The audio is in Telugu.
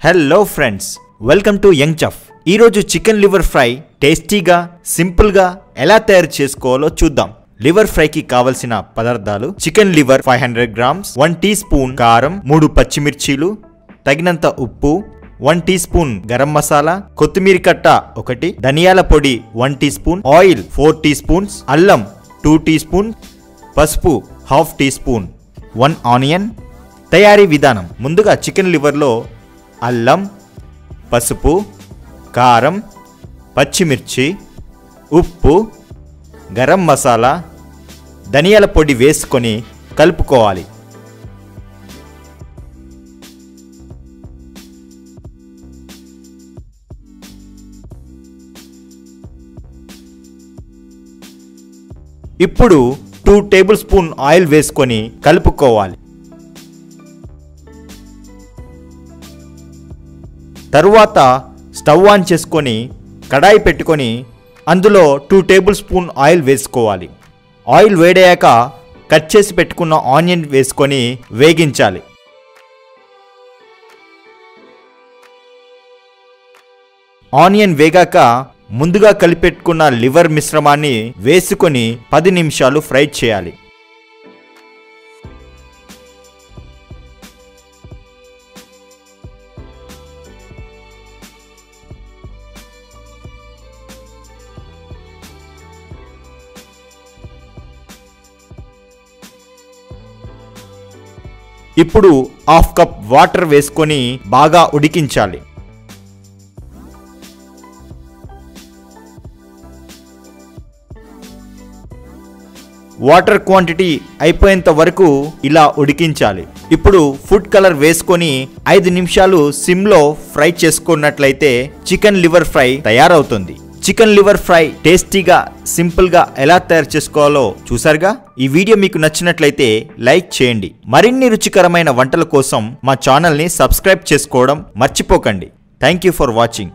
Hello friends, welcome to young chef. ఈరోజు చికెన్ లివర్ ఫ్రై టేస్టీగా సింపుల్గా ఎలా తయారు చేసుకోవాలో చూద్దాం. లివర్ ఫ్రైకి కావలసిన పదార్థాలు: chicken liver 500 grams, 1 teaspoon కారం, 3 పచ్చిమిర్చీలు, తగినంత ఉప్పు, 1 టీ స్పూన్ గరం మసాలా, కొత్తిమీర కట్ట 1, ధనియాల పొడి 1 teaspoon, oil 4 teaspoons, అల్లం 2 టీ స్పూన్, పసుపు 1/2 టీ స్పూన్, 1 ఆనియన్. తయారీ విధానం: ముందుగా చికెన్ లివర్లో అల్లం, పసుపు, కారం, పచ్చిమిర్చి, ఉప్పు, గరం మసాలా, ధనియాల పొడి వేసుకొని కలుపుకోవాలి. ఇప్పుడు 2 టేబుల్ స్పూన్ ఆయిల్ వేసుకొని కలుపుకోవాలి. తరువాత స్టవ్ ఆన్ చేసుకొని కడాయి పెట్టుకొని అందులో 2 టేబుల్ స్పూన్ ఆయిల్ వేసుకోవాలి. ఆయిల్ వేడయ్యాక కట్ చేసి పెట్టుకున్న ఆనియన్ వేసుకొని వేగించాలి. ఆనియన్ వేగాక ముందుగా కలిపెట్టుకున్న లివర్ మిశ్రమాన్ని వేసుకొని 10 నిమిషాలు ఫ్రై చేయాలి. ఇప్పుడు 1/2 కప్ వాటర్ వేసుకొని బాగా ఉడికించాలి. వాటర్ క్వాంటిటీ అయిపోయేంత వరకు ఇలా ఉడికించాలి. ఇప్పుడు ఫుడ్ కలర్ వేసుకొని 5 నిమిషాలు సిమ్లో ఫ్రై చేసుకున్నట్లయితే చికెన్ లివర్ ఫ్రై తయారవుతుంది. చికెన్ లివర్ ఫ్రై టేస్టీగా సింపుల్గా ఎలా తయారు చేసుకోవాలో చూసారుగా. ఈ వీడియో మీకు నచ్చినట్లయితే లైక్ చేయండి. మరిన్ని రుచికరమైన వంటల కోసం మా ఛానల్ని సబ్స్క్రైబ్ చేసుకోవడం మర్చిపోకండి. Thank you for watching.